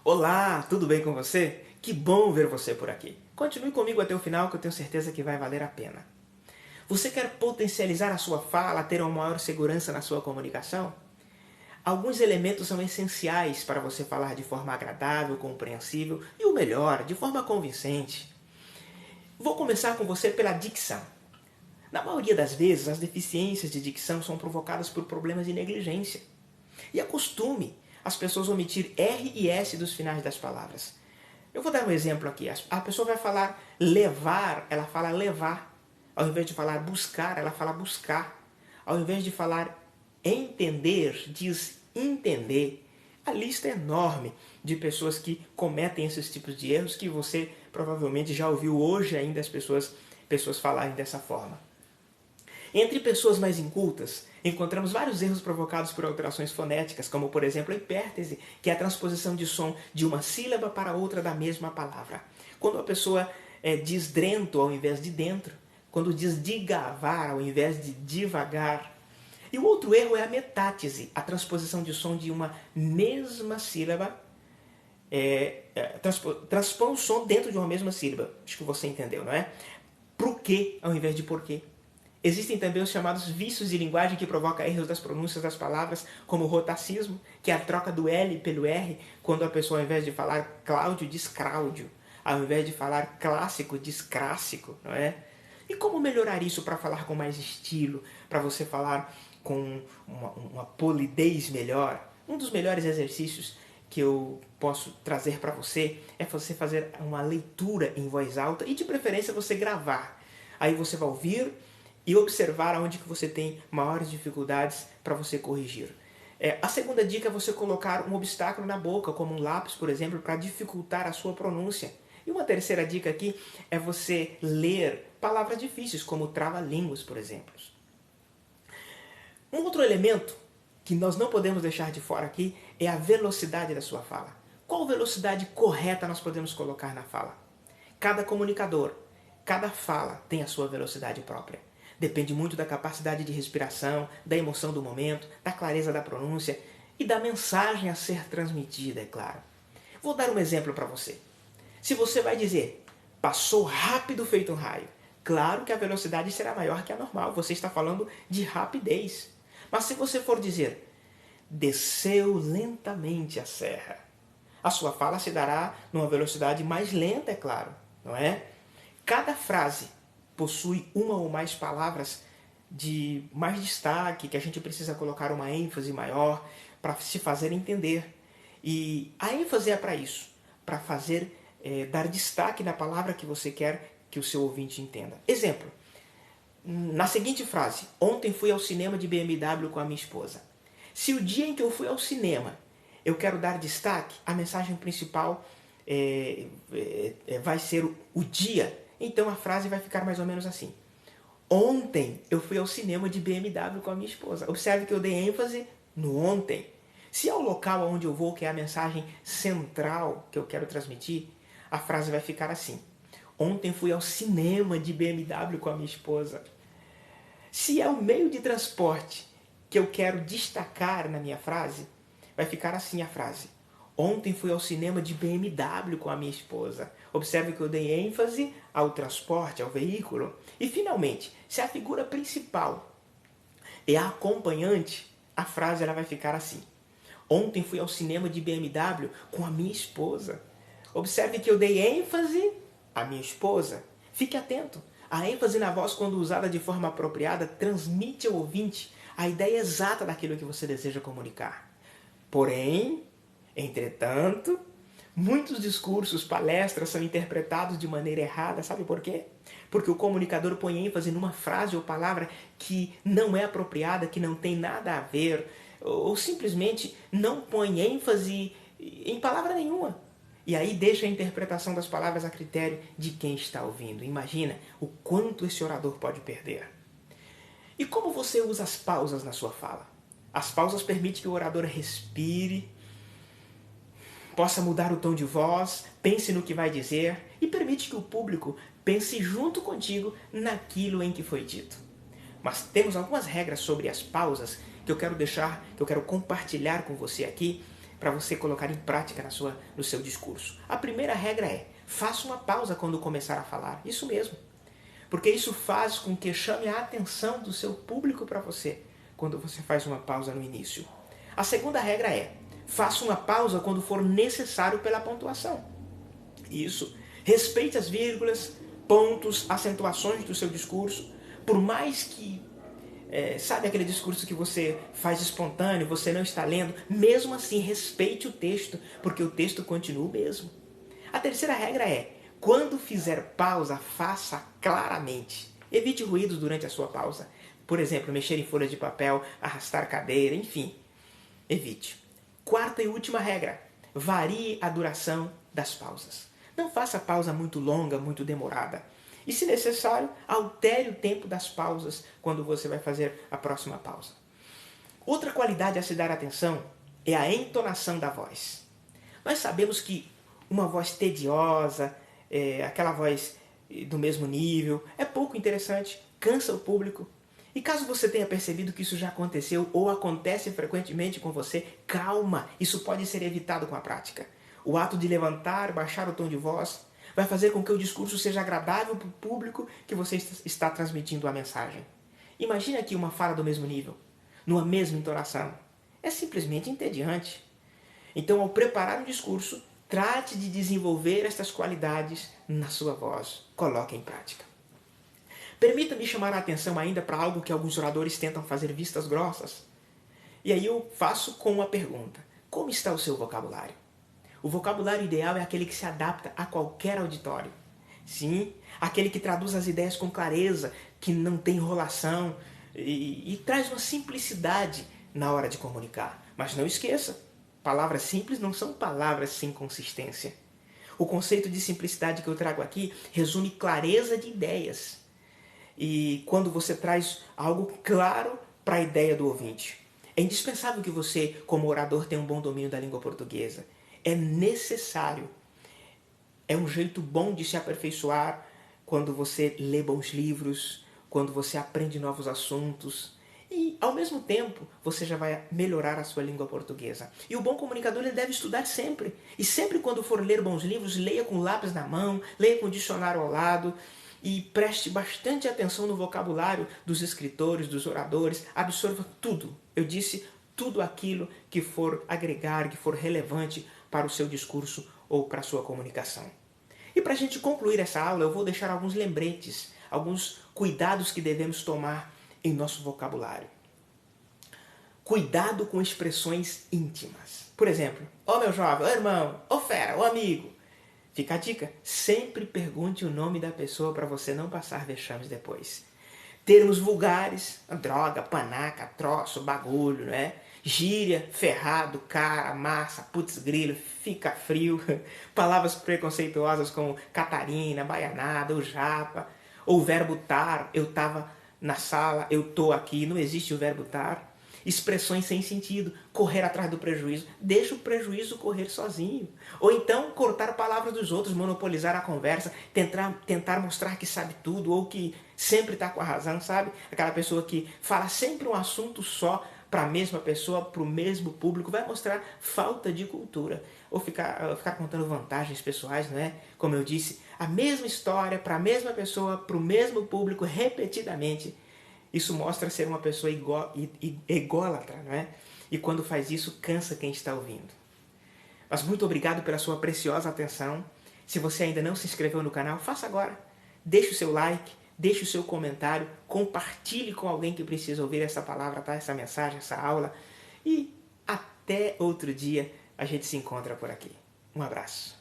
Olá, tudo bem com você? Que bom ver você por aqui. Continue comigo até o final que eu tenho certeza que vai valer a pena. Você quer potencializar a sua fala, ter uma maior segurança na sua comunicação? Alguns elementos são essenciais para você falar de forma agradável, compreensível e, o melhor, de forma convincente. Vou começar com você pela dicção. Na maioria das vezes, as deficiências de dicção são provocadas por problemas de negligência. E é costume as pessoas omitir R e S dos finais das palavras. Eu vou dar um exemplo aqui. A pessoa vai falar levar, ela fala levar. Ao invés de falar buscar, ela fala buscar. Ao invés de falar entender, diz entender. A lista é enorme de pessoas que cometem esses tipos de erros que você provavelmente já ouviu hoje ainda as pessoas falarem dessa forma. Entre pessoas mais incultas, encontramos vários erros provocados por alterações fonéticas, como por exemplo a hipértese, que é a transposição de som de uma sílaba para outra da mesma palavra. Quando a pessoa diz drento ao invés de dentro, quando diz digavar ao invés de devagar. E o outro erro é a metátese, a transposição de som de uma mesma sílaba, transpõe o som dentro de uma mesma sílaba. Acho que você entendeu, não é? Pro quê ao invés de porquê. Existem também os chamados vícios de linguagem que provocam erros das pronúncias das palavras, como o rotacismo, que é a troca do L pelo R, quando a pessoa, ao invés de falar Cláudio, diz Cláudio, ao invés de falar clássico, diz clássico, não é? E como melhorar isso para falar com mais estilo, para você falar com uma polidez melhor? Um dos melhores exercícios que eu posso trazer para você é você fazer uma leitura em voz alta e, de preferência, você gravar. Aí você vai ouvir e observar onde que você tem maiores dificuldades para você corrigir. A segunda dica é você colocar um obstáculo na boca, como um lápis, por exemplo, para dificultar a sua pronúncia. E uma terceira dica aqui é você ler palavras difíceis, como trava-línguas, por exemplo. Um outro elemento que nós não podemos deixar de fora aqui é a velocidade da sua fala. Qual velocidade correta nós podemos colocar na fala? Cada comunicador, cada fala tem a sua velocidade própria. Depende muito da capacidade de respiração, da emoção do momento, da clareza da pronúncia e da mensagem a ser transmitida, é claro. Vou dar um exemplo para você. Se você vai dizer, passou rápido feito um raio, claro que a velocidade será maior que a normal, você está falando de rapidez. Mas se você for dizer, desceu lentamente a serra, a sua fala se dará numa velocidade mais lenta, é claro, não é? Cada frase possui uma ou mais palavras de mais destaque, que a gente precisa colocar uma ênfase maior para se fazer entender. E a ênfase é para isso, para fazer, dar destaque na palavra que você quer que o seu ouvinte entenda. Exemplo, na seguinte frase, ontem fui ao cinema de BMW com a minha esposa. Se o dia em que eu fui ao cinema eu quero dar destaque, a mensagem principal vai ser o dia. Então a frase vai ficar mais ou menos assim. Ontem eu fui ao cinema de BMW com a minha esposa. Observe que eu dei ênfase no ontem. Se é o local onde eu vou, que é a mensagem central que eu quero transmitir, a frase vai ficar assim. Ontem fui ao cinema de BMW com a minha esposa. Se é o meio de transporte que eu quero destacar na minha frase, vai ficar assim a frase. Ontem fui ao cinema de BMW com a minha esposa. Observe que eu dei ênfase ao transporte, ao veículo. E, finalmente, se a figura principal é a acompanhante, a frase ela vai ficar assim. Ontem fui ao cinema de BMW com a minha esposa. Observe que eu dei ênfase à minha esposa. Fique atento. A ênfase na voz, quando usada de forma apropriada, transmite ao ouvinte a ideia exata daquilo que você deseja comunicar. Porém, entretanto, muitos discursos, palestras são interpretados de maneira errada. Sabe por quê? Porque o comunicador põe ênfase numa frase ou palavra que não é apropriada, que não tem nada a ver, ou simplesmente não põe ênfase em palavra nenhuma. E aí deixa a interpretação das palavras a critério de quem está ouvindo. Imagina o quanto esse orador pode perder. E como você usa as pausas na sua fala? As pausas permitem que o orador respire, possa mudar o tom de voz, pense no que vai dizer e permite que o público pense junto contigo naquilo em que foi dito. Mas temos algumas regras sobre as pausas que eu quero compartilhar com você aqui para você colocar em prática no seu discurso. A primeira regra é: faça uma pausa quando começar a falar. Isso mesmo. Porque isso faz com que chame a atenção do seu público para você, quando você faz uma pausa no início. A segunda regra é: faça uma pausa quando for necessário pela pontuação. Isso. Respeite as vírgulas, pontos, acentuações do seu discurso. Por mais que, sabe aquele discurso que você faz espontâneo, você não está lendo, mesmo assim respeite o texto, porque o texto continua o mesmo. A terceira regra é: quando fizer pausa, faça claramente. Evite ruídos durante a sua pausa. Por exemplo, mexer em folhas de papel, arrastar cadeira, enfim. Evite. Quarta e última regra: varie a duração das pausas. Não faça pausa muito longa, muito demorada. E, se necessário, altere o tempo das pausas quando você vai fazer a próxima pausa. Outra qualidade a se dar atenção é a entonação da voz. Nós sabemos que uma voz tediosa, aquela voz do mesmo nível, é pouco interessante, cansa o público. E caso você tenha percebido que isso já aconteceu ou acontece frequentemente com você, calma, isso pode ser evitado com a prática. O ato de levantar, baixar o tom de voz, vai fazer com que o discurso seja agradável para o público que você está transmitindo a mensagem. Imagine aqui uma fala do mesmo nível, numa mesma entonação. É simplesmente entediante. Então, ao preparar o discurso, trate de desenvolver estas qualidades na sua voz. Coloque em prática. Permita-me chamar a atenção ainda para algo que alguns oradores tentam fazer vistas grossas. E aí eu faço com uma pergunta: como está o seu vocabulário? O vocabulário ideal é aquele que se adapta a qualquer auditório. Sim, aquele que traduz as ideias com clareza, que não tem enrolação e traz uma simplicidade na hora de comunicar. Mas não esqueça, palavras simples não são palavras sem consistência. O conceito de simplicidade que eu trago aqui resume clareza de ideias. E quando você traz algo claro para a ideia do ouvinte. É indispensável que você, como orador, tenha um bom domínio da língua portuguesa. É necessário. É um jeito bom de se aperfeiçoar quando você lê bons livros, quando você aprende novos assuntos. E, ao mesmo tempo, você já vai melhorar a sua língua portuguesa. E o bom comunicador ele deve estudar sempre. E sempre quando for ler bons livros, leia com lápis na mão, leia com o dicionário ao lado. E preste bastante atenção no vocabulário dos escritores, dos oradores. Absorva tudo. Eu disse tudo aquilo que for agregar, que for relevante para o seu discurso ou para a sua comunicação. E para a gente concluir essa aula, eu vou deixar alguns lembretes, alguns cuidados que devemos tomar em nosso vocabulário. Cuidado com expressões íntimas. Por exemplo, ô meu jovem, ô irmão, ô fera, ô amigo. Fica a dica, sempre pergunte o nome da pessoa para você não passar vexames depois. Termos vulgares, droga, panaca, troço, bagulho, não é? Gíria, ferrado, cara, massa, putz grilo, fica frio. Palavras preconceituosas como Catarina, baianada, ou japa. Ou o verbo tar, eu tava na sala, eu tô aqui, não existe o verbo tar. Expressões sem sentido, correr atrás do prejuízo. Deixa o prejuízo correr sozinho. Ou então cortar palavras dos outros, monopolizar a conversa, tentar mostrar que sabe tudo ou que sempre está com a razão, sabe? Aquela pessoa que fala sempre um assunto só para a mesma pessoa, para o mesmo público, vai mostrar falta de cultura. Ou ficar contando vantagens pessoais, não é? Como eu disse, a mesma história para a mesma pessoa, para o mesmo público, repetidamente. Isso mostra ser uma pessoa ególatra, não é? E quando faz isso, cansa quem está ouvindo. Mas muito obrigado pela sua preciosa atenção. Se você ainda não se inscreveu no canal, faça agora. Deixe o seu like, deixe o seu comentário, compartilhe com alguém que precisa ouvir essa palavra, tá? Essa mensagem, essa aula. E até outro dia a gente se encontra por aqui. Um abraço.